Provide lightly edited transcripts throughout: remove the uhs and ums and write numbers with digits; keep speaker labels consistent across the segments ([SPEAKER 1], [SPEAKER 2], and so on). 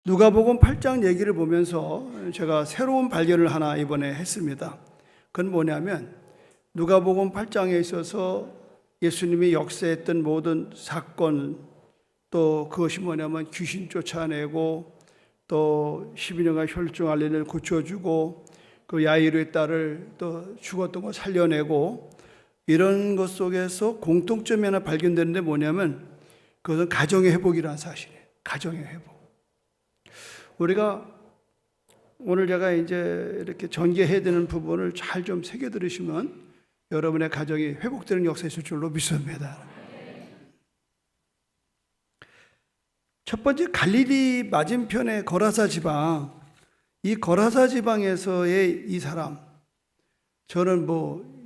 [SPEAKER 1] 누가복음 8장 얘기를 보면서 제가 새로운 발견을 하나 이번에 했습니다. 그건 뭐냐면 누가복음 8장에 있어서 예수님이 역사했던 모든 사건, 또 그것이 뭐냐면 귀신 쫓아내고 또 12년간 혈중 알레를 고쳐주고 그 야이로의 딸을 또 죽었던 거 살려내고 이런 것 속에서 공통점이 하나 발견되는데 뭐냐면 그것은 가정의 회복이라는 사실이에요. 가정의 회복. 우리가 오늘 제가 이제 이렇게 전개해야 되는 부분을 잘 좀 새겨 들으시면 여러분의 가정이 회복되는 역사 있을 줄로 믿습니다. 첫 번째, 갈릴리 맞은편의 거라사 지방, 이 거라사 지방에서의 이 사람, 저는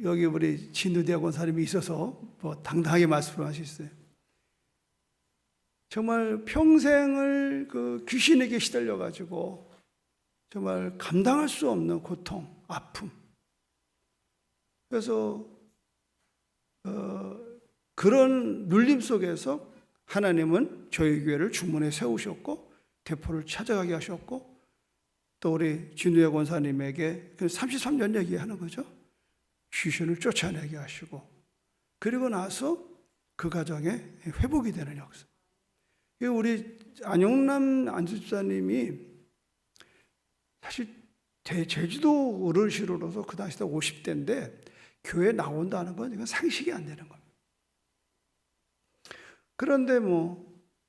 [SPEAKER 1] 여기 우리 진두대학원 사람이 있어서 당당하게 말씀을 하셨어요. 정말 평생을 그 귀신에게 시달려가지고 정말 감당할 수 없는 고통, 아픔. 그래서 그런 눌림 속에서 하나님은 저희 교회를 중문에 세우셨고 대포를 찾아가게 하셨고 또 우리 진우혁 원사님에게 33년 얘기하는 거죠. 귀신을 쫓아내게 하시고 그리고 나서 그 가정에 회복이 되는 역사. 우리 안용남 안집사님이 사실 제주도 어르신으로서 그 당시 때 50대인데 교회에 나온다는 건 이건 상식이 안 되는 겁니다. 그런데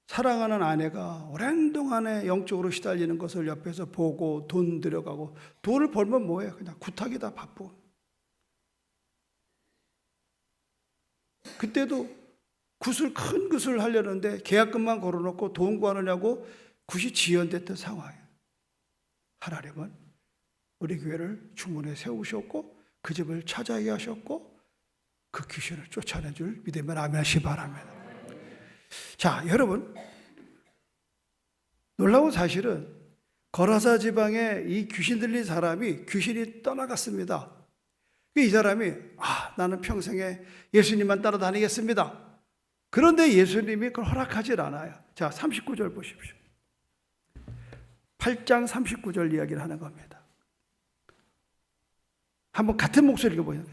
[SPEAKER 1] 사랑하는 아내가 오랜 동안에 영적으로 시달리는 것을 옆에서 보고 돈 들여가고 돈을 벌면 뭐해? 그냥 구탁이다 바쁘고. 그때도 큰 굿을 하려는데 계약금만 걸어놓고 돈 구하느냐고 굿이 지연됐던 상황이에요. 하나님은 우리 교회를 중문에 세우셨고 그 집을 찾아가게 하셨고 그 귀신을 쫓아낸 줄 믿으면 아멘 하시기 바랍니다. 자, 여러분, 놀라운 사실은 거라사 지방에 이 귀신 들린 사람이 귀신이 떠나갔습니다. 이 사람이 나는 평생에 예수님만 따라다니겠습니다. 그런데 예수님이 그걸 허락하질 않아요. 자, 39절 보십시오. 8장 39절 이야기를 하는 겁니다. 한번 같은 목소리 읽어보세요.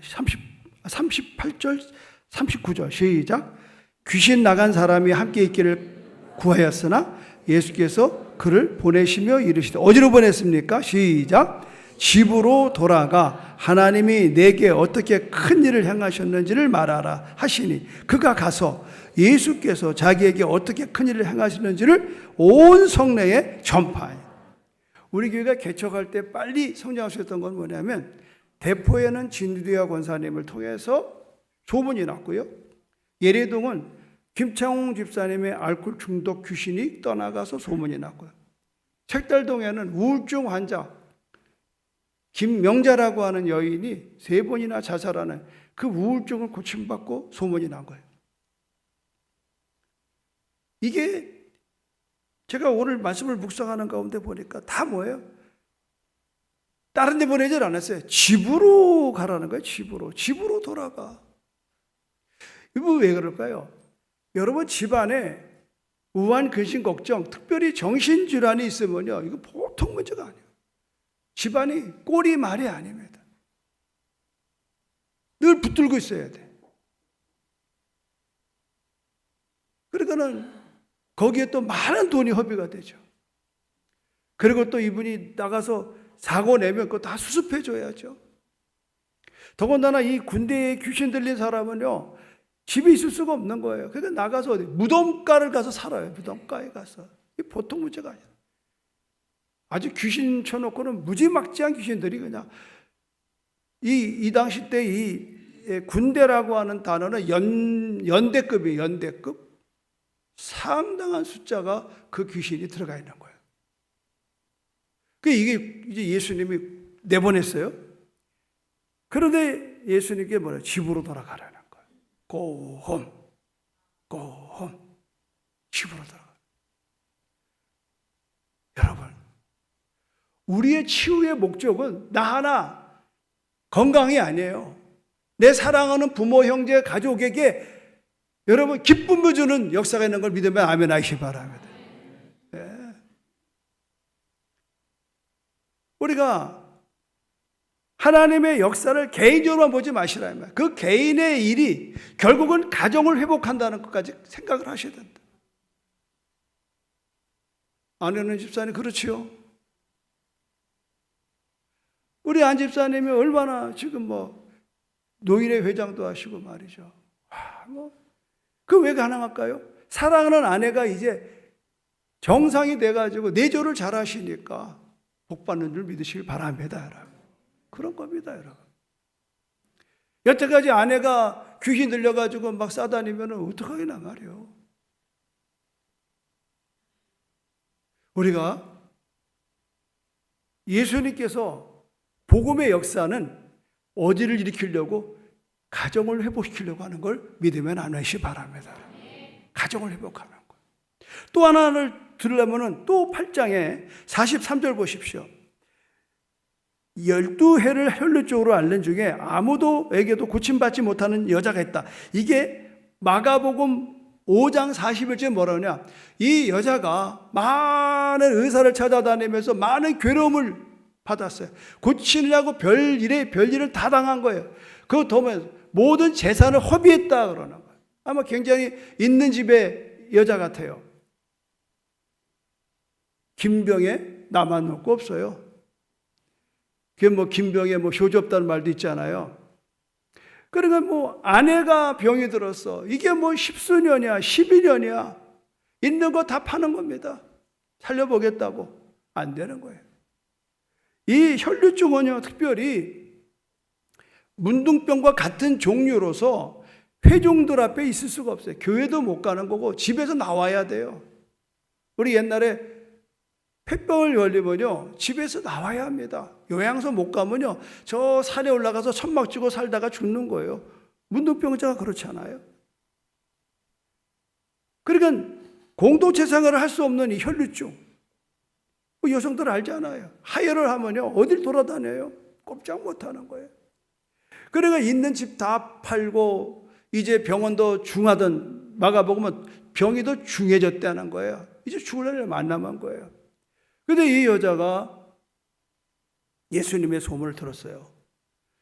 [SPEAKER 1] 38절, 39절 시작. 귀신 나간 사람이 함께 있기를 구하였으나 예수께서 그를 보내시며 이르시되 어디로 보냈습니까? 시작. 집으로 돌아가 하나님이 내게 어떻게 큰 일을 행하셨는지를 말하라 하시니 그가 가서 예수께서 자기에게 어떻게 큰 일을 행하시는지를 온 성내에 전파해. 우리 교회가 개척할 때 빨리 성장할 수 있었던 건 뭐냐면 대포에는 진두대학 권사님을 통해서 소문이 났고요. 예래동은 김창웅 집사님의 알코올 중독 귀신이 떠나가서 소문이 났고요. 책달동에는 우울증 환자 김명자라고 하는 여인이 3번이나 자살하는 그 우울증을 고침받고 소문이 난 거예요. 이게 제가 오늘 말씀을 묵상하는 가운데 보니까 다 뭐예요? 다른 데 보내질 않았어요. 집으로 가라는 거예요. 집으로 돌아가. 이거 왜 그럴까요? 여러분 집안에 우한, 근심, 걱정, 특별히 정신질환이 있으면요, 이거 보통 문제가 아니에요. 집안이 꼴이 말이 아닙니다. 늘 붙들고 있어야 돼. 그러니까는 거기에 또 많은 돈이 허비가 되죠. 그리고 또 이분이 나가서 사고 내면 그거 다 수습해 줘야죠. 더군다나 이 군대에 귀신 들린 사람은요, 집에 있을 수가 없는 거예요. 그러니까 나가서 어디 무덤가를 가서 살아요. 무덤가에 가서. 이게 보통 문제가 아니에요. 아주 귀신 쳐놓고는 무지막지한 귀신들이 그냥 이 당시 때 이 군대라고 하는 단어는 연대급이에요. 연대급. 상당한 숫자가 그 귀신이 들어가 있는 거예요. 이게 이제 예수님이 내보냈어요. 그런데 예수님께 뭐래요? 집으로 돌아가라는 거예요. Go home. Go home. 집으로 돌아가. 여러분, 우리의 치유의 목적은 나 하나 건강이 아니에요. 내 사랑하는 부모, 형제, 가족에게 여러분 기쁨을 주는 역사가 있는 걸 믿으면 아멘 하시기 바랍니다. 네. 우리가 하나님의 역사를 개인적으로만 보지 마시라. 그 개인의 일이 결국은 가정을 회복한다는 것까지 생각을 하셔야 된다. 안현은 집사님 그렇지요? 우리 안 집사님이 얼마나 지금 노인회 회장도 하시고 말이죠. 그 왜 가능할까요? 사랑하는 아내가 이제 정상이 돼가지고 내조를 잘 하시니까 복 받는 줄 믿으시길 바랍니다, 여러분. 그런 겁니다, 여러분. 여태까지 아내가 귀신 들려가지고 막 싸다니면 어떡하겠나 말이에요. 우리가 예수님께서 복음의 역사는 어디를 일으키려고 가정을 회복시키려고 하는 걸 믿으면 안 하시 바랍니다. 가정을 회복하는 거. 또 하나를 들으려면 또 8장에 43절 보십시오. 12해를 혈루 쪽으로 앓는 중에 아무도에게도 고침받지 못하는 여자가 있다. 이게 마가복음 5장 41절에 뭐라 그러냐. 이 여자가 많은 의사를 찾아다니면서 많은 괴로움을 받았어요. 고치려고 별일을 다 당한 거예요. 그 도면 모든 재산을 허비했다 그러는 거예요. 아마 굉장히 있는 집의 여자 같아요. 김병에 나만 없고 없어요. 그게 김병에 효주 없다는 말도 있잖아요. 그러니까 아내가 병이 들었어. 이게 10수년이야, 12년이야. 있는 거 다 파는 겁니다. 살려보겠다고. 안 되는 거예요. 이 혈류증은요, 특별히 문둥병과 같은 종류로서 회중들 앞에 있을 수가 없어요. 교회도 못 가는 거고 집에서 나와야 돼요. 우리 옛날에 폐병을 걸리면요, 집에서 나와야 합니다. 요양소 못 가면요, 저 산에 올라가서 천막 쥐고 살다가 죽는 거예요. 문둥병자가 그렇잖아요. 그러니까 공동체 생활을 할 수 없는 이 혈류증. 여성들 알잖아요. 하혈을 하면요, 어딜 돌아다녀요? 꼼짝 못 하는 거예요. 그러니까 있는 집 다 팔고, 이제 병원도 중하던 마가복음은 병이 더 중해졌다는 거예요. 이제 죽을 날을 만남한 거예요. 근데 이 여자가 예수님의 소문을 들었어요.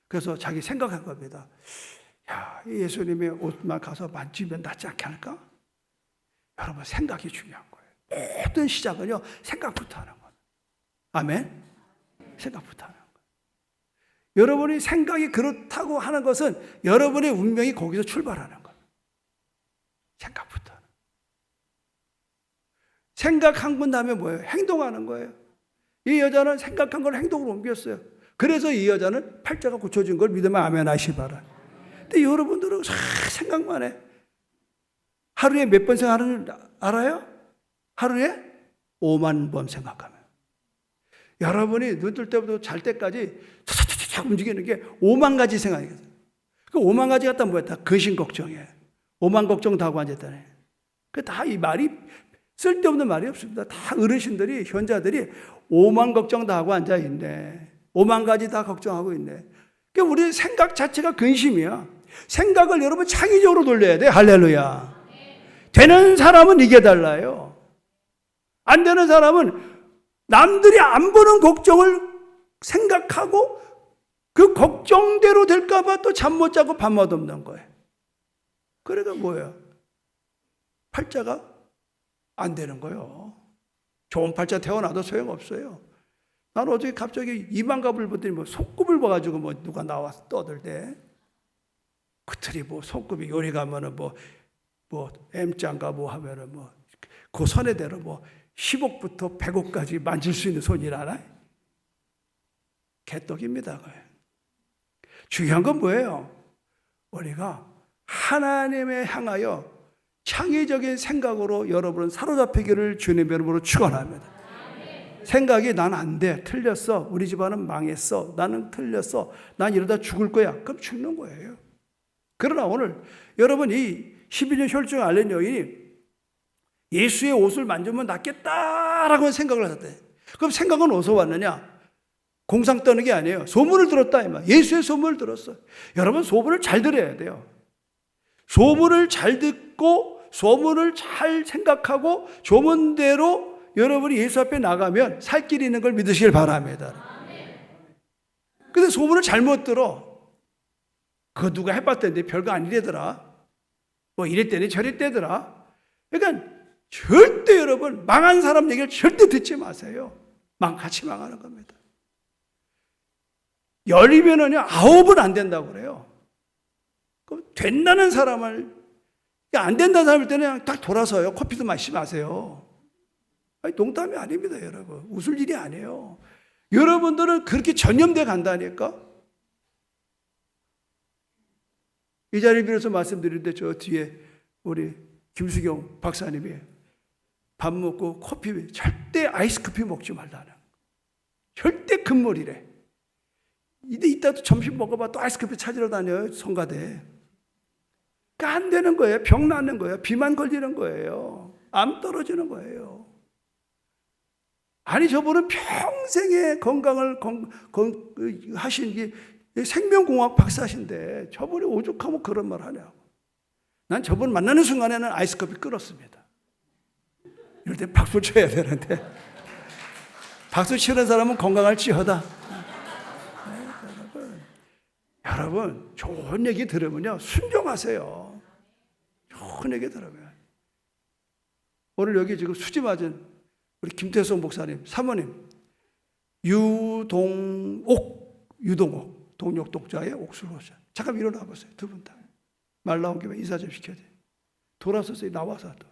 [SPEAKER 1] 그래서 자기 생각한 겁니다. 야, 예수님의 옷만 가서 만지면 낫지 않을까? 여러분, 생각이 중요한 거예요. 모든 시작은요, 생각부터 하는 거예요. 아멘? 생각부터 하는 거예요. 여러분이 생각이 그렇다고 하는 것은 여러분의 운명이 거기서 출발하는 거예요. 생각부터 하는 거예요. 생각한 건 다음에 뭐예요? 행동하는 거예요. 이 여자는 생각한 걸 행동으로 옮겼어요. 그래서 이 여자는 팔자가 고쳐진 걸 믿으면 아멘 하시 바라. 근데 여러분들은 생각만 해. 하루에 몇 번 생각하는 줄 알아요? 하루에 5만 번 생각하면. 여러분이 눈 뜰 때부터 잘 때까지 차차차차 움직이는 게 5만 가지 생각이에요. 그 5만 가지 갖다 뭐야? 다 근심 걱정이에요. 5만 걱정 다 하고 앉았다네. 그 다 이 말이 쓸데없는 말이 없습니다. 다 어르신들이, 현자들이 5만 걱정 다 하고 앉아있네. 5만 가지 다 걱정하고 있네. 그러니까 우리 생각 자체가 근심이야. 생각을 여러분 창의적으로 돌려야 돼. 할렐루야. 되는 사람은 이게 달라요. 안 되는 사람은 남들이 안 보는 걱정을 생각하고 그 걱정대로 될까봐 또 잠 못 자고 밤낮 없는 거예요. 그러니까 뭐예요? 팔자가 안 되는 거예요. 좋은 팔자 태어나도 소용없어요. 나는 어저께 갑자기 이만갑을 보더니 손급을 봐가지고 누가 나와서 떠들대. 그틀이 손급이 요리 가면은 M자인가 하면은 그 선에대로 10억부터 100억까지 만질 수 있는 손이라나? 개떡입니다. 중요한 건 뭐예요? 우리가 하나님에 향하여 창의적인 생각으로 여러분은 사로잡히기를 주님의 이름으로 축원합니다. 생각이 난 안 돼, 틀렸어, 우리 집안은 망했어, 나는 틀렸어, 난 이러다 죽을 거야. 그럼 죽는 거예요. 그러나 오늘 여러분 이 12년 혈증 앓는 여인이 예수의 옷을 만지면 낫겠다라고 생각을 하셨대. 그럼 생각은 어디서 왔느냐? 공상 떠는 게 아니에요. 소문을 들었다 이 말. 예수의 소문을 들었어요. 여러분 소문을 잘 들어야 돼요. 소문을 잘 듣고 소문을 잘 생각하고 소문대로 여러분이 예수 앞에 나가면 살 길이 있는 걸 믿으시길 바랍니다. 근데 소문을 잘못 들어. 그거 누가 해봤던데 별거 아니래더라. 뭐 이랬더니 저랬대더라. 그러니까 절대 여러분 망한 사람 얘기를 절대 듣지 마세요. 같이 망하는 겁니다. 10이면은요 9은 안 된다고 그래요. 그럼 된다는 사람을, 안 된다는 사람일 때는 그냥 딱 돌아서요. 커피도 마시지 마세요. 아니, 농담이 아닙니다, 여러분. 웃을 일이 아니에요. 여러분들은 그렇게 전염돼 간다니까. 이 자리를 빌어서 말씀드리는데 저 뒤에 우리 김수경 박사님이 밥 먹고 커피, 절대 아이스 커피 먹지 말라는, 절대 금물이래. 이따도 점심 먹어봐 또 아이스 커피 찾으러 다녀요, 성가대. 그러니까 안 되는 거예요. 병 나는 거예요. 비만 걸리는 거예요. 암 떨어지는 거예요. 아니, 저분은 평생의 건강을 하신 게 생명공학 박사신데 저분이 오죽하면 그런 말 하냐고. 난 저분 만나는 순간에는 아이스 커피 끊었습니다. 이럴 때 박수 쳐야 되는데 박수 치는 사람은 건강할지어다. 여러분 좋은 얘기 들으면요 순종하세요. 좋은 얘기 들으면. 오늘 여기 지금 수지 맞은 우리 김태성 목사님 사모님 유동옥 동력독자의 옥수로 잠깐 일어나 보세요. 두 분 다 말 나온 김에 인사 좀 시켜야 돼. 돌아서서 나와서 또.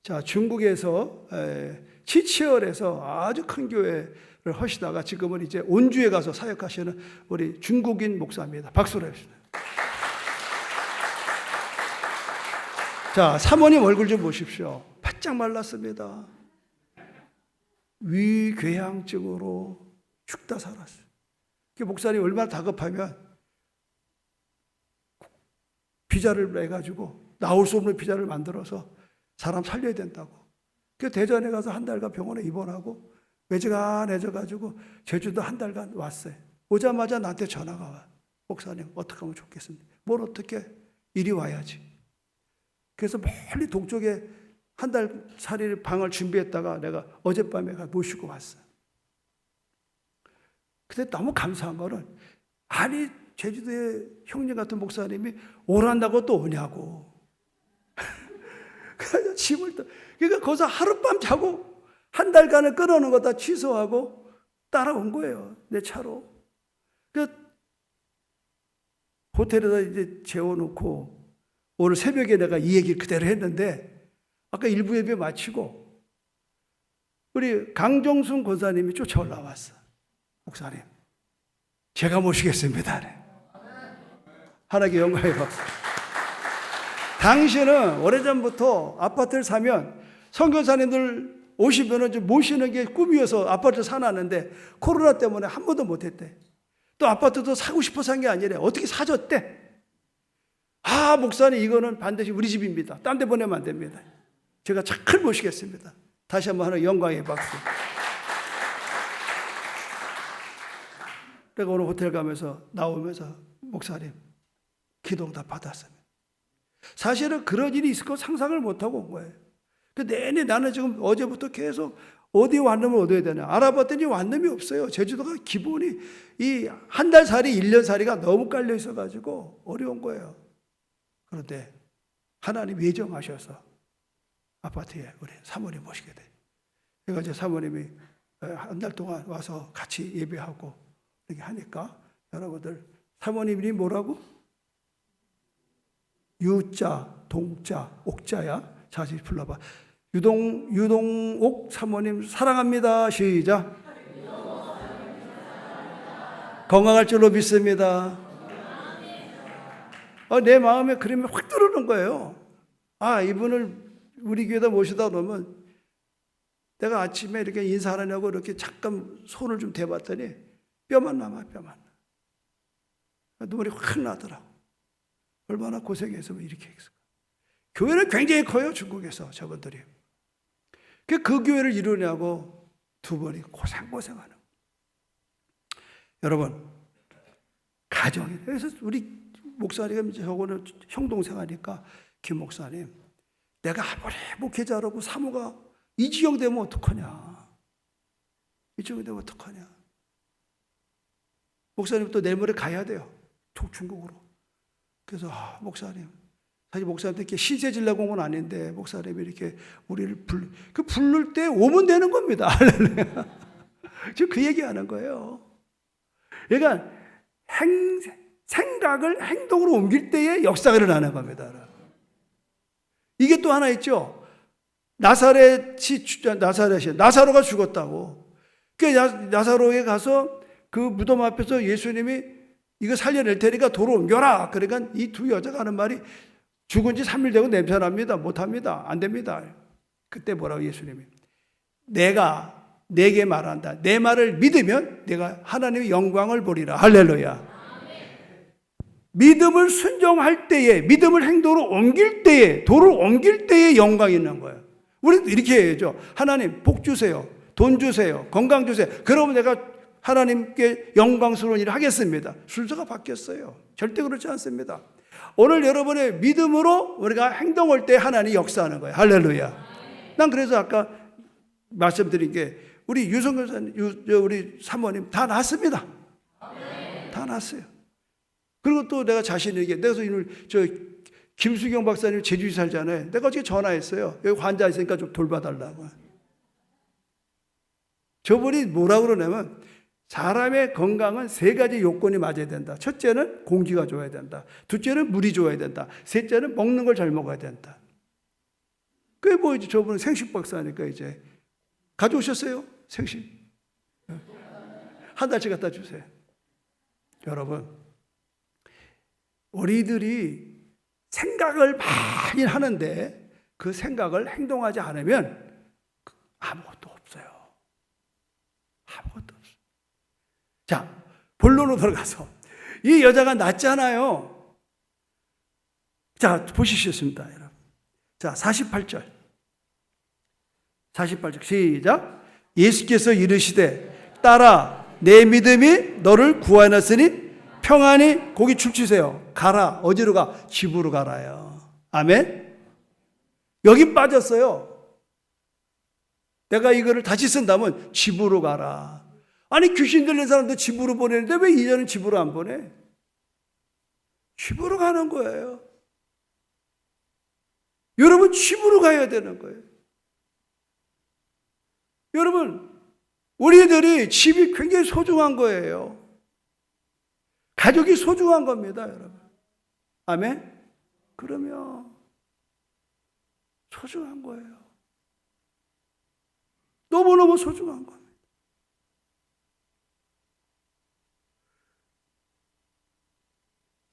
[SPEAKER 1] 자, 중국에서 치치얼에서 아주 큰 교회를 하시다가 지금은 이제 온주에 가서 사역하시는 우리 중국인 목사입니다. 박수로 해주세요. 자, 사모님 얼굴 좀 보십시오. 바짝 말랐습니다. 위궤양증으로 죽다 살았어요. 목사님 얼마나 다급하면 비자를 내가지고 나올 수 없는 비자를 만들어서 사람 살려야 된다고. 그 대전에 가서 한 달간 병원에 입원하고 외지간해져가지고 제주도 한 달간 왔어요. 오자마자 나한테 전화가 와. 목사님 어떻게 하면 좋겠습니까? 뭘 어떻게? 이리 와야지. 그래서 멀리 동쪽에 한 달 살이 방을 준비했다가 내가 어젯밤에 모시고 왔어요. 근데 너무 감사한 거는 아니 제주도에 형님 같은 목사님이 오란다고 또 오냐고. 그래서 짐을 또 그러니까 거기서 하룻밤 자고 한 달간을 끊어놓은 거 다 취소하고 따라온 거예요. 내 차로. 그 호텔에다 이제 재워놓고 오늘 새벽에 내가 이 얘기를 그대로 했는데 아까 일부 예배 마치고 우리 강정순 권사님이 쫓아 올라왔어. 목사님 제가 모시겠습니다. 하나님께 영광의 박수. 당신은 오래전부터 아파트를 사면 선교사님들 오시면 좀 모시는 게 꿈이어서 아파트를 사놨는데 코로나 때문에 한 번도 못했대. 또 아파트도 사고 싶어 산 게 아니래. 어떻게 사줬대? 아, 목사님 이거는 반드시 우리 집입니다. 딴 데 보내면 안 됩니다. 제가 잘 모시겠습니다. 다시 한번 하나 영광의 박수. 내가 오늘 호텔 가면서 나오면서 목사님 기도응답 받았습니다. 사실은 그런 일이 있을 거 상상을 못하고 온 거예요. 내내 나는 지금 어제부터 계속 어디 완룸을 얻어야 되나 알아봤더니 완룸이 없어요. 제주도가 기본이 이 한 달 살이 1년 살이가 너무 깔려 있어가지고 어려운 거예요. 그런데 하나님 예정하셔서 아파트에 우리 사모님 모시게 돼. 그래서 이제 사모님이 한 달 동안 와서 같이 예배하고 이렇게 하니까 여러분들 사모님이 뭐라고? 유자, 동자, 옥자야. 자시 불러봐. 유동옥 사모님 사랑합니다. 시작. 건강할 줄로 믿습니다. 내 마음에 그림이 확 들어오는 거예요. 아, 이분을 우리 교회에다 모시다 보면 내가 아침에 이렇게 인사하려고 이렇게 잠깐 손을 좀 대봤더니 뼈만 남아, 뼈만. 눈물이 확 나더라고. 얼마나 고생해서 이렇게 했을까. 교회는 굉장히 커요, 중국에서 저분들이. 그 교회를 이루냐고 두 번이 고생하는. 여러분, 가정이. 그래서 우리 목사님이 저거는 형 동생 하니까 김 목사님, 내가 아무리 목회자라고 사모가 이 지경 되면 어떡하냐. 이 지경 되면 어떡하냐. 목사님 또 내일 모레 가야 돼요. 중국으로. 그래서 목사님, 사실 목사님한테 이렇게 신세 지려고 온 건 아닌데 목사님이 이렇게 우리를 부를 때 오면 되는 겁니다. 지금 그 얘기하는 거예요. 그러니까 생각을 행동으로 옮길 때에 역사가 일어나는 겁니다. 이게 또 하나 있죠. 나사로가 죽었다고. 나사로에 가서 그 무덤 앞에서 예수님이 이거 살려낼 테니까 도로 옮겨라. 그러니까 이 두 여자가 하는 말이 죽은 지 3일 되고 냄새납니다. 못합니다. 안 됩니다. 그때 뭐라고 예수님이 내가 내게 말한다. 내 말을 믿으면 내가 하나님의 영광을 보리라. 할렐루야. 믿음을 순종할 때에, 믿음을 행동으로 옮길 때에, 도를 옮길 때에 영광이 있는 거예요. 우리도 이렇게 해야죠. 하나님 복 주세요. 돈 주세요. 건강 주세요. 그러면 내가 하나님께 영광스러운 일을 하겠습니다. 순서가 바뀌었어요. 절대 그렇지 않습니다. 오늘 여러분의 믿음으로 우리가 행동할 때 하나님이 역사하는 거예요. 할렐루야. 난 그래서 아까 말씀드린 게 우리 유성교 사님, 우리 사모님 다 낫습니다. 다 낫어요. 그리고 또 내가 자신 있게, 내가 오늘 김수경 박사님 제주시 살잖아요. 내가 어저께 전화했어요. 여기 환자 있으니까 좀 돌봐달라고. 저분이 뭐라고 그러냐면 사람의 건강은 3가지 요건이 맞아야 된다. 첫째는 공기가 좋아야 된다. 둘째는 물이 좋아야 된다. 셋째는 먹는 걸 잘 먹어야 된다. 그게 뭐 이제 저분은 생식 박사니까 이제 가져오셨어요. 생식. 한 달씩 갖다 주세요. 여러분, 우리들이 생각을 많이 하는데 그 생각을 행동하지 않으면 아무것도 없어요. 아무것도 없어요. 자, 본론으로 들어가서 이 여자가 낫잖아요. 자, 보시겠습니다, 여러분. 자, 48절 시작. 예수께서 이르시되 딸아 내 믿음이 너를 구하였으니 평안히 고기 춤추세요. 가라. 어디로 가? 집으로 가라요. 아멘. 여기 빠졌어요. 내가 이거를 다시 쓴다면 집으로 가라. 아니 귀신 들린 사람도 집으로 보내는데 왜 이제는 집으로 안 보내? 집으로 가는 거예요. 여러분 집으로 가야 되는 거예요. 여러분 우리들이 집이 굉장히 소중한 거예요. 가족이 소중한 겁니다, 여러분. 아멘? 그러면 소중한 거예요. 너무너무 소중한 겁니다.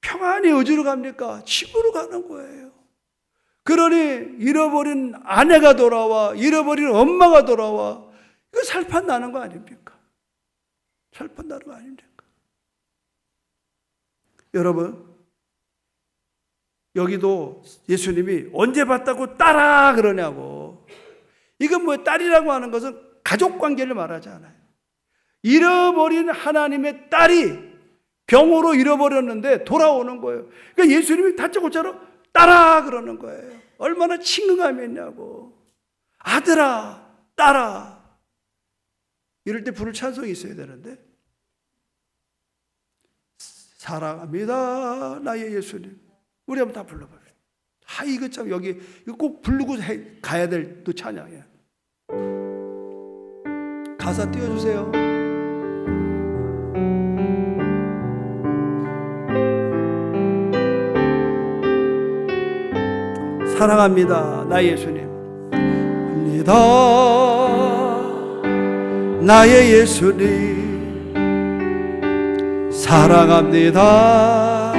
[SPEAKER 1] 평안히 어디로 갑니까? 집으로 가는 거예요. 그러니 잃어버린 아내가 돌아와, 잃어버린 엄마가 돌아와. 이거 살판 나는 거 아닙니까? 살판 나는 거 아닙니까? 여러분, 여기도 예수님이 언제 봤다고 딸아 그러냐고. 이건 뭐 딸이라고 하는 것은 가족 관계를 말하지 않아요. 잃어버린 하나님의 딸이 병으로 잃어버렸는데 돌아오는 거예요. 그러니까 예수님이 다짜고짜로 딸아 그러는 거예요. 얼마나 친근감이 있냐고. 아들아, 딸아. 이럴 때 부를 찬송이 있어야 되는데. 사랑합니다 나의 예수님. 우리 한번 다 불러봐요. 이거 참 여기 이거 꼭 부르고 가야 될 또 찬양이야. 가사 띄워주세요. 사랑합니다 나의 예수님. 합니다 나의 예수님. 사랑합니다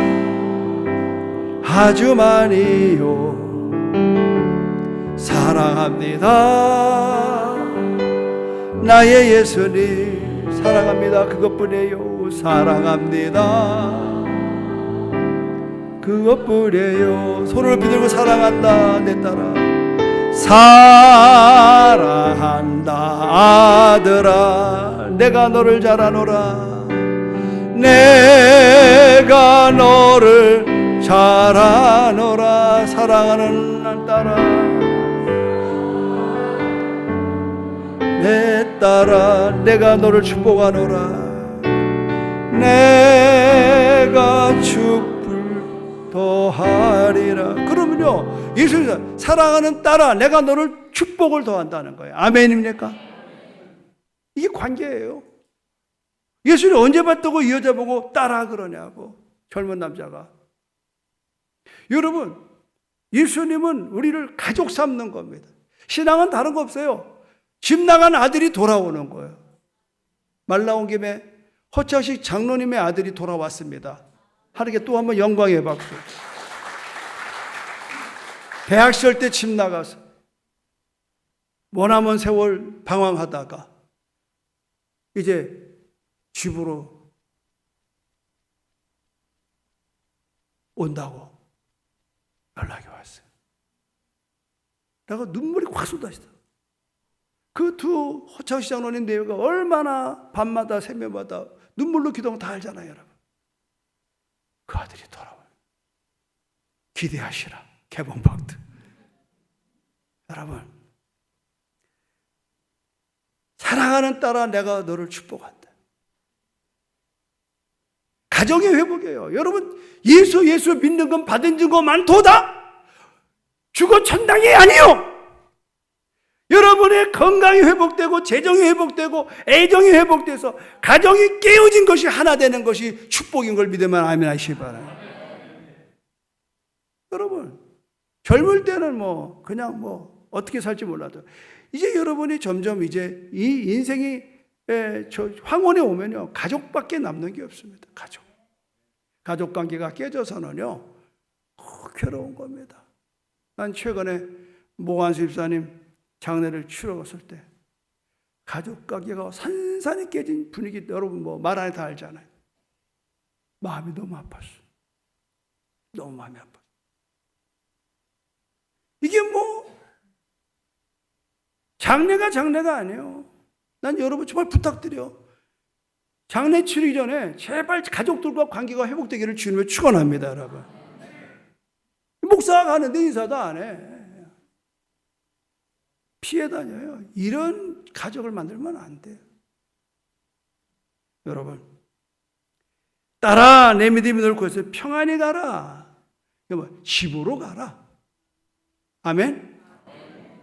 [SPEAKER 1] 아주 많이요. 사랑합니다 나의 예수님. 사랑합니다 그것뿐이에요. 사랑합니다 그것뿐이에요. 손을 높이 들고 사랑한다 내 딸아. 사랑한다 아들아 내가 너를 잘 아노라. 내가 너를 잘 아노라. 사랑하는 딸아 내 딸아 내가 너를 축복하노라. 내가 축복 더하리라. 그러면요, 예수님 사랑하는 딸아, 내가 너를 축복을 더한다는 거예요. 아멘입니까? 이게 관계예요. 예수님 언제 봤다고 이 여자 보고 딸아 그러냐고, 젊은 남자가. 여러분, 예수님은 우리를 가족 삼는 겁니다. 신앙은 다른 거 없어요. 집 나간 아들이 돌아오는 거예요. 말 나온 김에 허창식 장로님의 아들이 돌아왔습니다. 하루에 또 한번 영광의 박수. 대학 시절 때 집 나가서 머나먼 세월 방황하다가 이제 집으로 온다고 연락이 왔어요. 내가 눈물이 확 쏟아지다. 그 두 허창식 장로님 내외가 얼마나 밤마다 새벽마다 눈물로 기도하는 거 다 알잖아요, 여러분. 그 아들이 돌아와요. 기대하시라. 개봉박드. 여러분, 사랑하는 딸아, 내가 너를 축복한다. 가정의 회복이에요. 여러분, 예수 믿는 건 받은 증거 많도다. 죽어 천당이 아니요. 여러분의 건강이 회복되고 재정이 회복되고 애정이 회복돼서 가정이 깨어진 것이 하나 되는 것이 축복인 걸 믿으면 아멘 하시기 바랍니다. 여러분, 젊을 때는 그냥 어떻게 살지 몰라도 이제 여러분이 점점 이제 이 인생이 저 황혼에 오면요, 가족밖에 남는 게 없습니다. 가족 관계가 깨져서는요 괴로운 겁니다. 난 최근에 모한수 집사님 장례를 치러 갔을 때 가족 관계가 산산이 깨진 분위기, 여러분 말 안 해도 다 알잖아요. 마음이 너무 아팠어. 너무 마음이 아팠어. 이게 장례가 아니에요. 난 여러분 정말 부탁드려. 장례 치르기 전에 제발 가족들과 관계가 회복되기를 주님을 축원합니다, 여러분. 목사가 가는데 인사도 안 해. 피해 다녀요. 이런 가족을 만들면 안 돼요. 여러분, 딸아, 내 믿음이 널 구해서 평안히 가라. 집으로 가라. 아멘.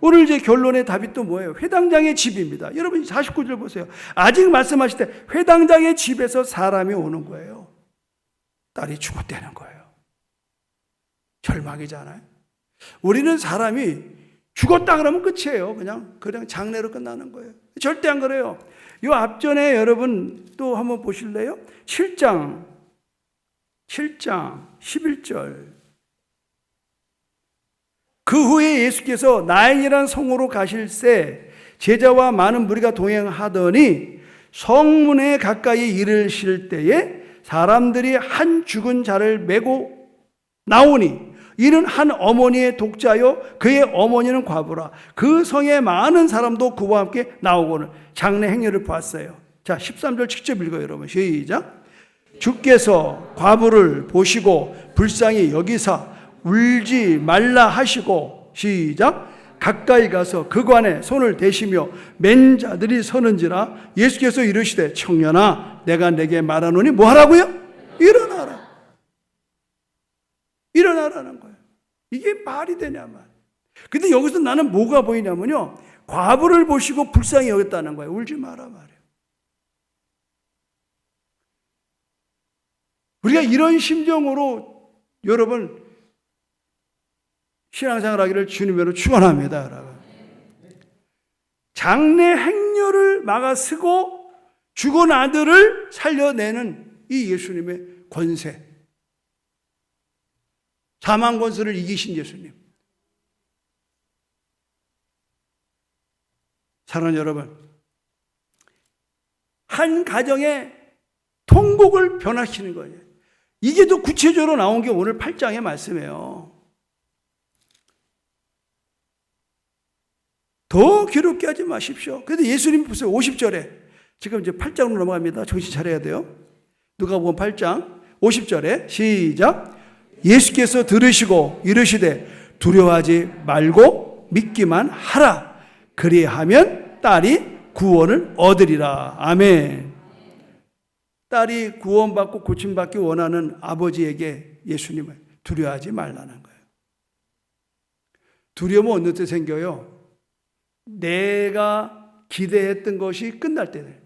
[SPEAKER 1] 오늘 이제 결론의 답이 또 뭐예요? 회당장의 집입니다. 여러분 49절 보세요. 아직 말씀하실 때 회당장의 집에서 사람이 오는 거예요. 딸이 죽었다는 거예요. 절망이잖아요. 우리는 사람이 죽었다 그러면 끝이에요. 그냥 장례로 끝나는 거예요. 절대 안 그래요. 이 앞전에 여러분 또 한번 보실래요? 7장 11절. 그 후에 예수께서 나인이라는 성으로 가실새 제자와 많은 무리가 동행하더니 성문에 가까이 이르실 때에 사람들이 한 죽은 자를 메고 나오니 이는 한 어머니의 독자요 그의 어머니는 과부라. 그 성에 많은 사람도 그와 함께 나오고는 장례 행렬을 보았어요. 자, 13절 직접 읽어요, 여러분. 시작. 주께서 과부를 보시고 불쌍히 여기사 울지 말라 하시고, 시작. 가까이 가서 그관에 손을 대시며 맨 자들이 서는지라. 예수께서 이르시되 청년아, 내가 내게 말하노니 뭐 하라고요? 일어나라. 일어나라는 거예요. 이게 말이 되냐만. 근데 여기서 나는 뭐가 보이냐면요, 과부를 보시고 불쌍히 여겼다는 거예요. 울지 마라 말이에요. 우리가 이런 심정으로 여러분 신앙생활 하기를 주님으로 축원합니다, 여러분. 장례 행렬을 막아서고 죽은 아들을 살려내는 이 예수님의 권세, 사망 권세를 이기신 예수님. 사랑하는 여러분, 한 가정의 통곡을 변화시키는 거예요. 이게 더 구체적으로 나온 게 오늘 8장의 말씀이에요. 더 괴롭게 하지 마십시오. 그런데 예수님 보세요. 50절에, 지금 이제 8장으로 넘어갑니다. 정신 차려야 돼요. 누가복음 8장 50절에 시작. 예수께서 들으시고 이르시되 두려워하지 말고 믿기만 하라. 그리하면 딸이 구원을 얻으리라. 아멘. 딸이 구원받고 고침받기 원하는 아버지에게 예수님을 두려워하지 말라는 거예요. 두려움은 어느 때 생겨요? 내가 기대했던 것이 끝날 때는.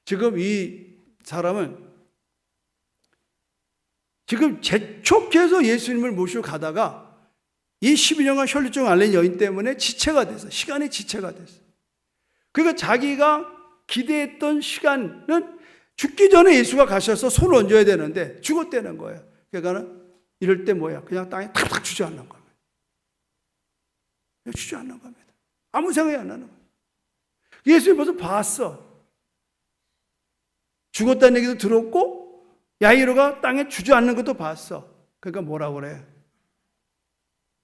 [SPEAKER 1] 지금 이 사람은 지금 재촉해서 예수님을 모시고 가다가 이 12년간 혈루증 앓는 여인 때문에 지체가 돼서, 시간이 지체가 됐어. 그러니까 자기가 기대했던 시간은 죽기 전에 예수가 가셔서 손을 얹어야 되는데 죽었다는 거예요. 그러니까 이럴 때 뭐야? 그냥 땅에 탁탁 주저앉는 겁니다. 주저앉는 겁니다. 아무 생각이 안 나는 거예요. 예수님 벌써 봤어. 죽었다는 얘기도 들었고 야이로가 땅에 주저앉는 것도 봤어. 그러니까 뭐라고 그래?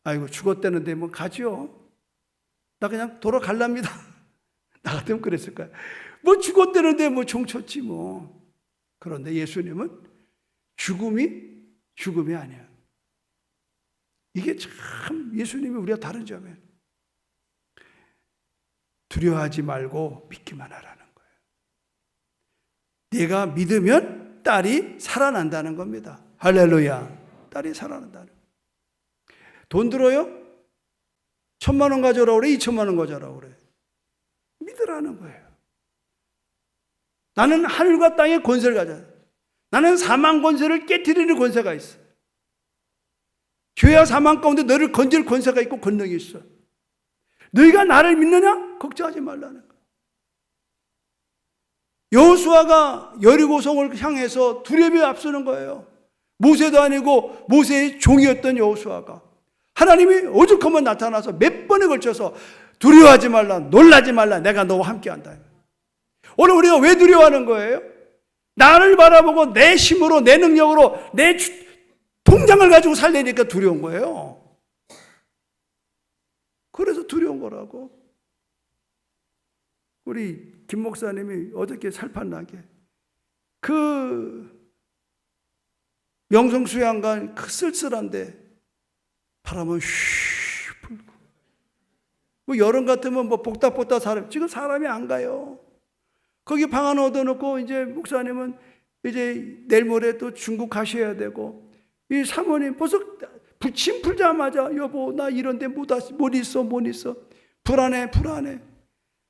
[SPEAKER 1] 아이고 죽었다는데 뭐 가지요. 나 그냥 돌아갈랍니다. 나 같으면 그랬을 거야. 뭐 죽었다는데 뭐 종쳤지 뭐. 그런데 예수님은 죽음이 아니야. 이게 참 예수님이 우리가 다른 점이에요. 두려워하지 말고 믿기만 하라는 거예요. 내가 믿으면 딸이 살아난다는 겁니다. 할렐루야. 딸이 살아난다는 거예요. 돈 들어요? 1,000만 원 가져오라고 그래? 2,000만 원 가져오라고 그래? 믿으라는 거예요. 나는 하늘과 땅의 권세를 가져. 나는 사망 권세를 깨트리는 권세가 있어. 죄와 사망 가운데 너를 건질 권세가 있고 권능이 있어. 너희가 나를 믿느냐? 걱정하지 말라는 거야. 여호수아가 여리고성을 향해서 두려움이 앞서는 거예요. 모세도 아니고 모세의 종이었던 여호수아가 하나님이 오죽하면 나타나서 몇 번에 걸쳐서 두려워하지 말라, 놀라지 말라, 내가 너와 함께한다. 오늘 우리가 왜 두려워하는 거예요? 나를 바라보고 내 힘으로, 내 능력으로, 내 통장을 가지고 살려니까 두려운 거예요. 그래서 두려운 거라고. 우리 김 목사님이 어저께 살판나게 그 명성수양관 그 쓸쓸한데 바람은 휘 불고 뭐 여름 같으면 뭐 복닥복닥 사람, 지금 사람이 안 가요. 거기 방 하나 얻어놓고 이제 목사님은 이제 내일 모레 또 중국 가셔야 되고 이 사모님 벌써 부침 풀자마자 여보 나 이런데 못 있어 불안해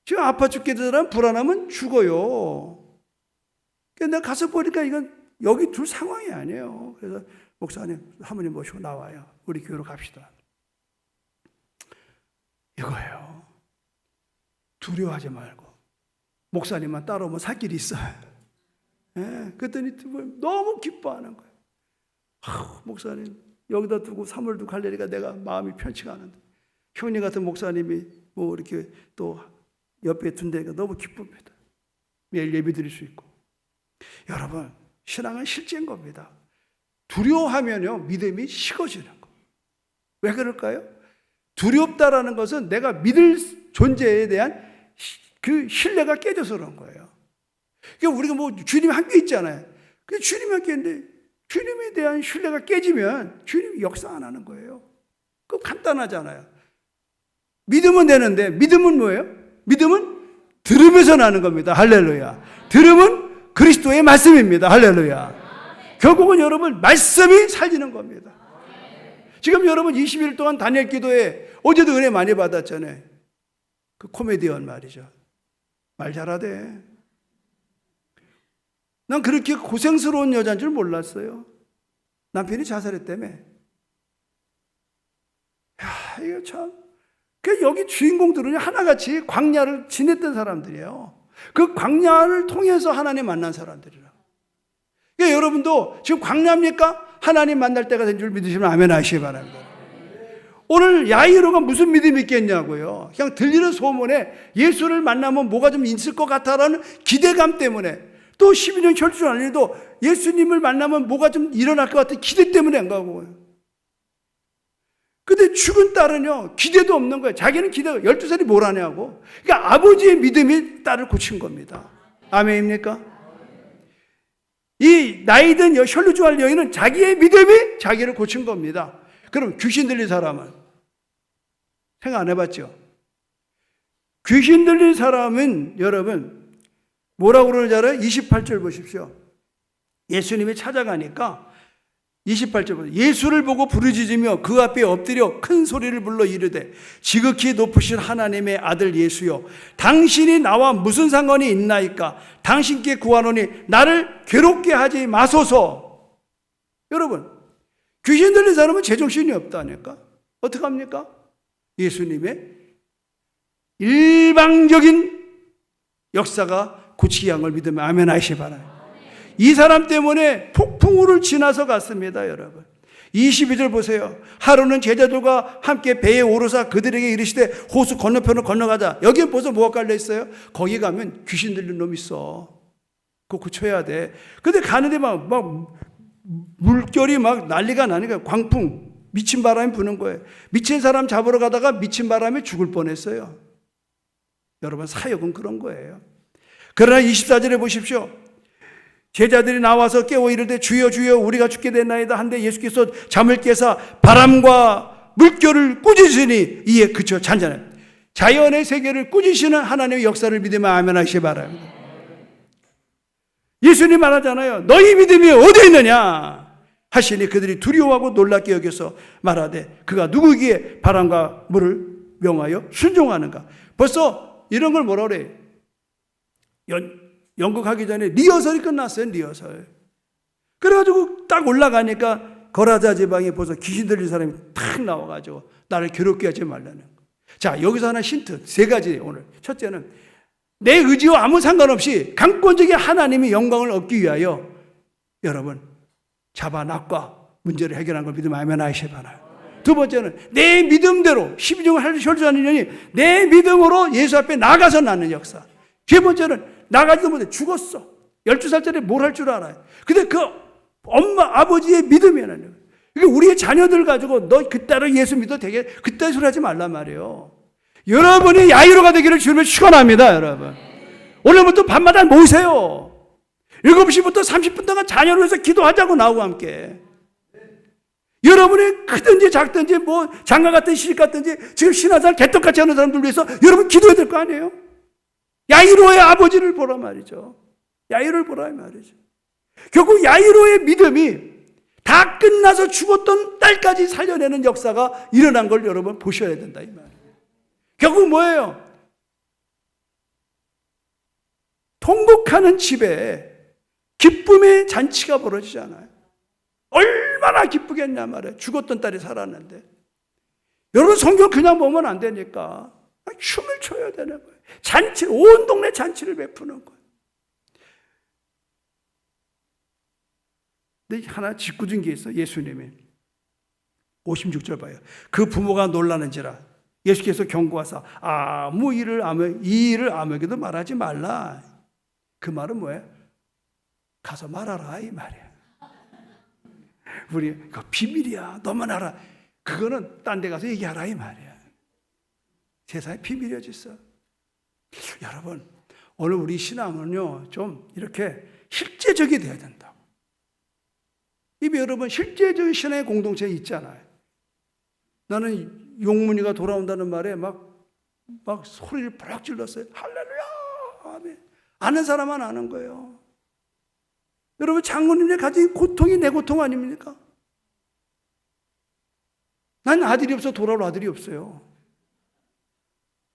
[SPEAKER 1] 지금 아파 죽겠다는 불안하면 죽어요. 그러니까 내가 가서 보니까 이건 여기 둘 상황이 아니에요. 그래서 목사님 사모님 모시고 나와요. 우리 교회로 갑시다. 이거예요. 두려워하지 말고 목사님만 따라오면 살 길이 있어요. 예, 그랬더니 너무 기뻐하는 거예요. 목사님 여기다 두고 3월도 갈래니까 내가 마음이 편치가 않은데 형님 같은 목사님이 뭐 이렇게 또 옆에 둔다니까 너무 기쁩니다. 매일 예배 드릴 수 있고. 여러분 신앙은 실제인 겁니다. 두려워하면요 믿음이 식어지는 거. 왜 그럴까요? 두렵다라는 것은 내가 믿을 존재에 대한 그 신뢰가 깨져서 그런 거예요. 그러니까 우리가 뭐 주님이 함께 있잖아요. 근데 주님이 함께 있는데 주님에 대한 신뢰가 깨지면 주님이 역사 안 하는 거예요. 그거 간단하잖아요. 믿으면 되는데 믿음은 뭐예요? 믿음은 들음에서 나는 겁니다. 할렐루야. 들음은 그리스도의 말씀입니다. 할렐루야. 결국은 여러분 말씀이 살리는 겁니다. 지금 여러분 20일 동안 다니엘 기도에 어제도 은혜 많이 받았잖아요. 그 코미디언 말이죠. 말 잘하대. 난 그렇게 고생스러운 여자인 줄 몰랐어요. 남편이 자살했다며. 야, 이거 참. 그 여기 주인공들은 하나같이 광야를 지냈던 사람들이에요. 그 광야를 통해서 하나님 만난 사람들이라. 그러니까 여러분도 지금 광야입니까? 하나님 만날 때가 된 줄 믿으시면 아멘 하시기 바랍니다. 오늘 야이로가 무슨 믿음이 있겠냐고요. 그냥 들리는 소문에 예수를 만나면 뭐가 좀 있을 것 같다라는 기대감 때문에 또 12년 혈주를 알리도 예수님을 만나면 뭐가 좀 일어날 것 같은 기대 때문에 안 가고. 근데 죽은 딸은요 기대도 없는 거예요. 자기는 기대가 12살이 뭘 하냐고. 그러니까 아버지의 믿음이 딸을 고친 겁니다. 아멘입니까? 이 나이든 혈루증 여인은 자기의 믿음이 자기를 고친 겁니다. 그럼 귀신 들린 사람은 생각 안 해봤죠? 귀신 들린 사람은 여러분 뭐라고 그러는지 알아요? 28절 보십시오. 예수님이 찾아가니까 28절부터 예수를 보고 부르짖으며 그 앞에 엎드려 큰 소리를 불러 이르되 지극히 높으신 하나님의 아들 예수여 당신이 나와 무슨 상관이 있나이까 당신께 구하노니 나를 괴롭게 하지 마소서. 여러분, 귀신 들린 사람은 제정신이 없다니까. 어떡합니까? 예수님의 일방적인 역사가 고치게 한 걸 믿으면 아멘 하시기 바랍니다. 이 사람 때문에 폭풍우를 지나서 갔습니다, 여러분. 22절 보세요. 하루는 제자들과 함께 배에 오르사 그들에게 이르시되 호수 건너편으로 건너가자. 여기에 벌써 뭐가 깔려 있어요? 거기 가면 귀신 들린 놈 있어. 그거 고쳐야 돼. 근데 가는데 막 물결이 막 난리가 나니까 광풍, 미친 바람이 부는 거예요. 미친 사람 잡으러 가다가 미친 바람에 죽을 뻔했어요. 여러분, 사역은 그런 거예요. 그러나 24절에 보십시오. 제자들이 나와서 깨워 이르되 주여 주여 우리가 죽게 됐나이다 한데 예수께서 잠을 깨사 바람과 물결을 꾸짖으니 이에 그쳐 잔잔해. 자연의 세계를 꾸짖으시는 하나님의 역사를 믿으면 아멘 하시기 바랍니다. 예수님 말하잖아요. 너희 믿음이 어디 있느냐 하시니 그들이 두려워하고 놀랍게 여겨서 말하되 그가 누구기에 바람과 물을 명하여 순종하는가. 벌써 이런 걸 뭐라 그래? 연극하기 전에 리허설이 끝났어요. 리허설. 그래가지고 딱 올라가니까 거라자 지방에 벌써 귀신 들린 사람이 탁 나와가지고 나를 괴롭게 하지 말라는 거. 자, 여기서 하나 힌트 3가지 오늘. 첫째는 내 의지와 아무 상관없이 강권적인 하나님의 영광을 얻기 위하여 여러분 잡아놨과 문제를 해결한 걸 믿으면 아멘 하시기 바라요. 두 번째는 내 믿음대로 12종을 할 혈주하는 년이 내 믿음으로 예수 앞에 나가서 낳는 역사. 세 번째는 나가지도 못해 죽었어. 12살짜리 뭘 할 줄 알아요. 근데 그 엄마 아버지의 믿음이라는 거예요. 그러니까 우리의 자녀들 가지고 너 그따로 예수 믿어도 되게 그따위 소리 하지 말란 말이에요. 여러분이 야이로가 되기를 주님을 축원합니다. 여러분 오늘부터 밤마다 모이세요. 7시부터 30분 동안 자녀를 위해서 기도하자고 나하고 함께. 여러분이 크든지 작든지 뭐 장가 같든지 시집 같든지 지금 신화살 개떡같이 하는 사람들 위해서 여러분 기도해야 될 거 아니에요. 야이로의 아버지를 보라 말이죠. 야이로를 보라 말이죠. 결국 야이로의 믿음이 다 끝나서 죽었던 딸까지 살려내는 역사가 일어난 걸 여러분 보셔야 된다 이 말이에요. 결국 뭐예요? 통곡하는 집에 기쁨의 잔치가 벌어지잖아요. 얼마나 기쁘겠냐 말이에요. 죽었던 딸이 살았는데. 여러분 성경 그냥 보면 안 되니까 춤을 춰야 되는 거예요. 잔치, 온 동네 잔치를 베푸는 거예요. 근데 하나 짓궂은 게 있어. 예수님이 56절 봐요. 그 부모가 놀라는지라 예수께서 경고하사 이 일을 아무에게도 말하지 말라. 그 말은 뭐예요? 가서 말하라 이 말이야. 우리 그 비밀이야. 너만 알아. 그거는 딴 데 가서 얘기하라 이 말이야. 세상에 비밀이 있어. 여러분 오늘 우리 신앙은요 좀 이렇게 실제적이 돼야 된다고. 이미 여러분 실제적인 신앙의 공동체 있잖아요. 나는 용문이가 돌아온다는 말에 막 소리를 버럭 질렀어요. 할렐루야 아멘. 아는 사람만 아는 거예요. 여러분 장모님의 가진 고통이 내 고통 아닙니까? 난 아들이 없어 돌아올 아들이 없어요.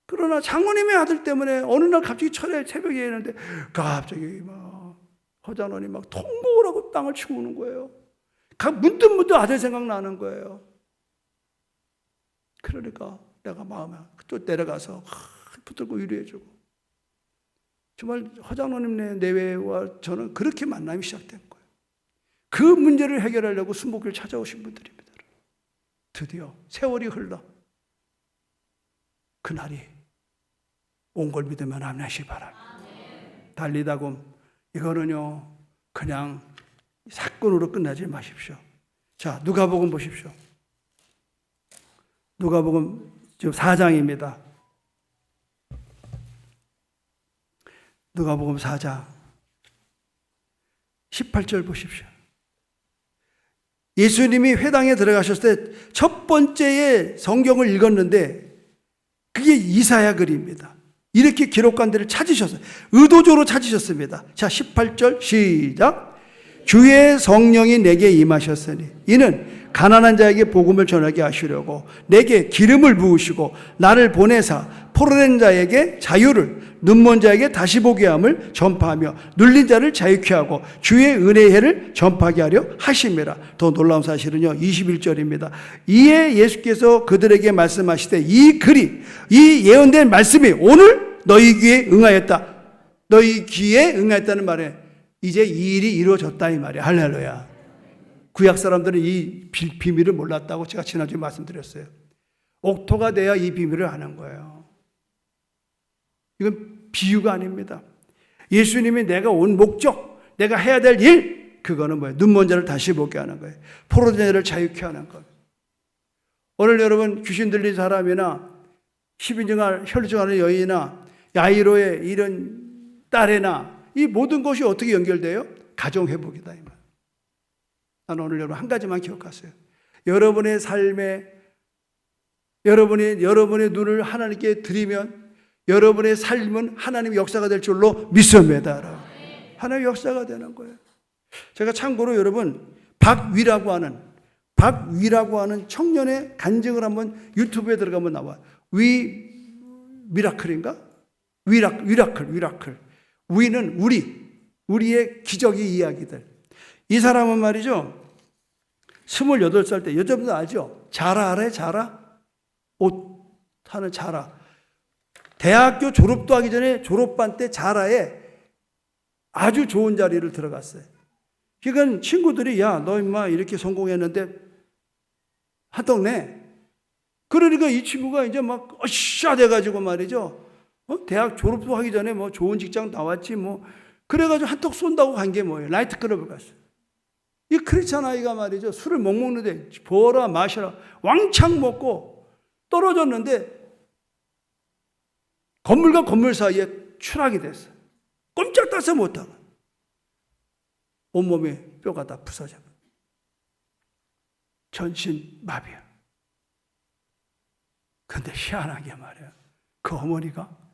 [SPEAKER 1] 그러나 장모님의 아들 때문에 어느 날 갑자기 새벽에 했는데 갑자기 막 허장원이 막 통곡을 하고 땅을 치고 우는 거예요. 문득 아들 생각나는 거예요. 그러니까 내가 마음에 또 내려가서 붙들고 위로해주고 정말 허장로님 내외와 저는 그렇게 만남이 시작된 거예요. 그 문제를 해결하려고 순복길 찾아오신 분들입니다. 드디어 세월이 흘러 그날이 온 걸 믿으면 아멘하시기 바랍니다. 달리다곰 이거는요 그냥 사건으로 끝나지 마십시오. 자, 누가복음 보십시오. 누가복음 지금 4장입니다. 누가복음 4장 18절 보십시오. 예수님이 회당에 들어가셨을 때 첫 번째에 성경을 읽었는데 그게 이사야 글입니다. 이렇게 기록한 데를 찾으셨어요. 의도적으로 찾으셨습니다. 자, 18절 시작. 주의 성령이 내게 임하셨으니 이는 가난한 자에게 복음을 전하게 하시려고 내게 기름을 부으시고 나를 보내사 포로된 자에게 자유를, 눈먼 자에게 다시 보게 함을 전파하며 눌린 자를 자유케 하고 주의 은혜의 해를 전파하게 하려 하심이라. 더 놀라운 사실은요, 21절입니다. 이에 예수께서 그들에게 말씀하시되 이 글이, 이 예언된 말씀이 오늘 너희 귀에 응하였다. 너희 귀에 응하였다는 말에 이제 이 일이 이루어졌다 이 말이야. 할렐루야. 구약 사람들은 이 비밀을 몰랐다고 제가 지난주에 말씀드렸어요. 옥토가 돼야 이 비밀을 아는 거예요. 이건 비유가 아닙니다. 예수님이 내가 온 목적, 내가 해야 될 일, 그거는 뭐예요? 눈먼 자를 다시 보게 하는 거예요. 포로된 자를 자유케 하는 거예요. 오늘 여러분 귀신 들린 사람이나 혈루증하는 여인이나 야이로의 이런 딸애나 이 모든 것이 어떻게 연결돼요? 가정회복이다 이 말. 나는 오늘 여러분 한 가지만 기억하세요. 여러분의 삶에 여러분의 눈을 하나님께 드리면 여러분의 삶은 하나님의 역사가 될 줄로 믿습니다. 하나님의 역사가 되는 거예요. 제가 참고로 여러분 박위라고 하는 청년의 간증을 한번 유튜브에 들어가면 나와요. 미라클인가? 위라클. 위는 우리의 기적의 이야기들. 이 사람은 말이죠, 28살 때, 여러분들 알죠? 자라 알아요? 자라? 옷 하는 자라. 대학교 졸업도 하기 전에 졸업반 때 자라에 아주 좋은 자리를 들어갔어요. 그러니까 친구들이 야, 너 임마 이렇게 성공했는데 한턱 내. 그러니까 이 친구가 이제 막 어쌰 돼가지고 말이죠. 대학 졸업도 하기 전에 뭐 좋은 직장 나왔지 뭐. 그래가지고 한턱 쏜다고 간 게 뭐예요? 나이트클럽을 갔어요. 이 크리스찬 아이가 말이죠. 술을 못 먹는데 버라 마셔라 왕창 먹고 떨어졌는데 건물과 건물 사이에 추락이 됐어요. 꼼짝달싹 못하고 온몸에 뼈가 다 부서져 전신 마비야. 근데 희한하게 말이야, 그 어머니가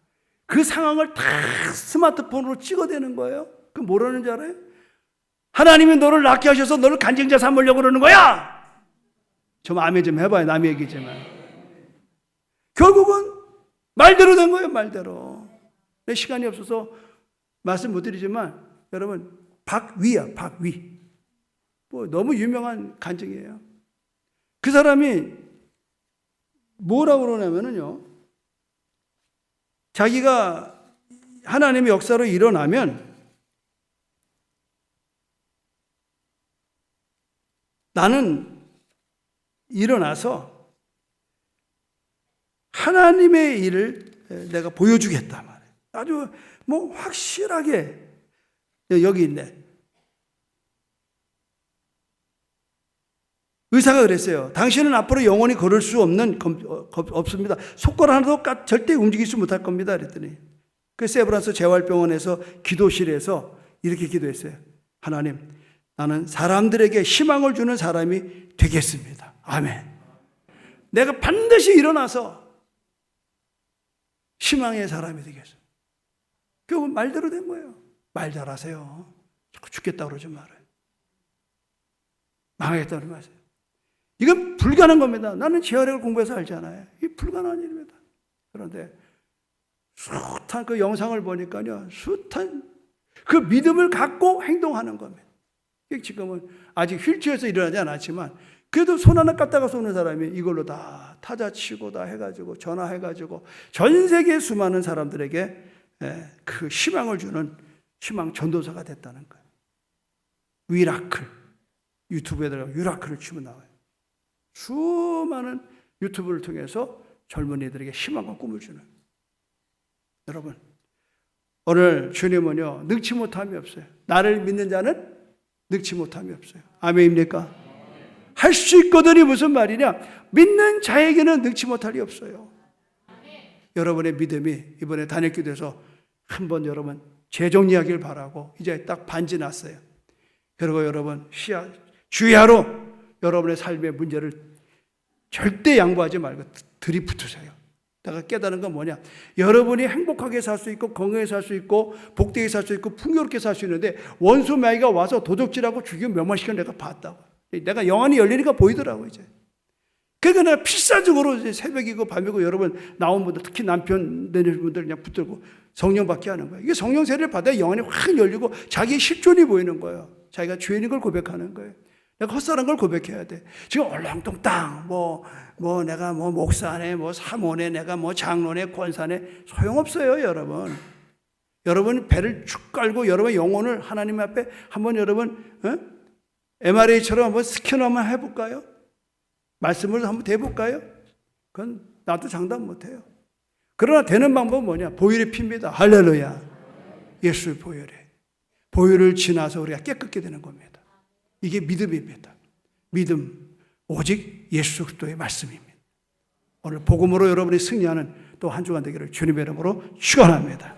[SPEAKER 1] 그 상황을 다 스마트폰으로 찍어대는 거예요. 그 뭐라는 줄 알아요? 하나님이 너를 낫게 하셔서 너를 간증자 삼으려고 그러는 거야. 좀 아멘 좀 해봐요. 남의 얘기지만 결국은 말대로 된 거예요. 말대로. 내 시간이 없어서 말씀 못 드리지만 여러분 박위야. 박위. 뭐 너무 유명한 간증이에요. 그 사람이 뭐라고 그러냐면요, 자기가 하나님의 역사로 일어나면 나는 일어나서 하나님의 일을 내가 보여주겠다 말이에요. 아주 뭐 확실하게. 여기 있네. 의사가 그랬어요. 당신은 앞으로 영원히 걸을 수 없습니다. 손가락 하나도 절대 움직이지 못할 겁니다. 그랬더니 그 세브란스 재활병원에서 기도실에서 이렇게 기도했어요. 하나님, 나는 사람들에게 희망을 주는 사람이 되겠습니다. 아멘. 내가 반드시 일어나서 희망의 사람이 되겠습니다. 결국 말대로 된 거예요. 말 잘하세요. 자꾸 죽겠다고 그러지 말아요. 망하겠다고 그러지 마세요. 이건 불가능한 겁니다. 나는 재활학을 공부해서 알잖아요. 이게 불가능한 일입니다. 그런데 숱한 그 영상을 보니까요, 숱한 그 믿음을 갖고 행동하는 겁니다. 지금은 아직 휠체어에서 일어나지 않았지만 그래도 손 하나 갖다가 쏘는 사람이 이걸로 다 타자 치고 다 해가지고 전화해가지고 전 세계 수많은 사람들에게 그 희망을 주는 희망 전도사가 됐다는 거예요. 위라클. 유튜브에 들어가 위라클을 치면 나와요. 수많은 유튜브를 통해서 젊은이들에게 희망과 꿈을 주는. 여러분, 오늘 주님은요, 능치 못함이 없어요. 나를 믿는 자는 능치 못함이 없어요. 아멘입니까? 할 수 있거든이 무슨 말이냐? 믿는 자에게는 능치 못할 리 없어요. 여러분의 믿음이 이번에 단일기도에서 한번 여러분 재정리하길 바라고, 이제 딱 반지 났어요. 그리고 여러분 주야로 여러분의 삶의 문제를 절대 양보하지 말고 들이붙으세요. 내가 깨달은 건 뭐냐? 여러분이 행복하게 살 수 있고 건강하게 살 수 있고 복되게 살 수 있고 풍요롭게 살 수 있는데 원수 마귀가 와서 도적질하고 죽이고 멸망시켜 내가 봤다고. 내가 영안이 열리니까 보이더라고 이제. 그러니까 내가 필사적으로 이제 새벽이고 밤이고 여러분 나온 분들 특히 남편 되는 분들 그냥 붙들고 성령 받게 하는 거예요. 이게 성령 세례를 받아야 영안이 확 열리고 자기의 실존이 보이는 거예요. 자기가 죄인인 걸 고백하는 거예요. 내가 헛살한 걸 고백해야 돼. 지금 얼렁뚱땅 내가 목사네 사모네 내가 장로네 권사네 소용없어요 여러분. 여러분 배를 축 깔고 여러분의 영혼을 하나님 앞에 한번 여러분 MRA처럼 한번 스캔 한번 해볼까요? 말씀을 한번 대볼까요? 그건 나도 장담 못해요. 그러나 되는 방법은 뭐냐? 보혈의 피입니다. 할렐루야. 예수의 보혈을 지나서 우리가 깨끗게 되는 겁니다. 이게 믿음입니다. 믿음 오직 예수 그리스도의 말씀입니다. 오늘 복음으로 여러분이 승리하는 또 한 주간 되기를 주님의 이름으로 축원합니다.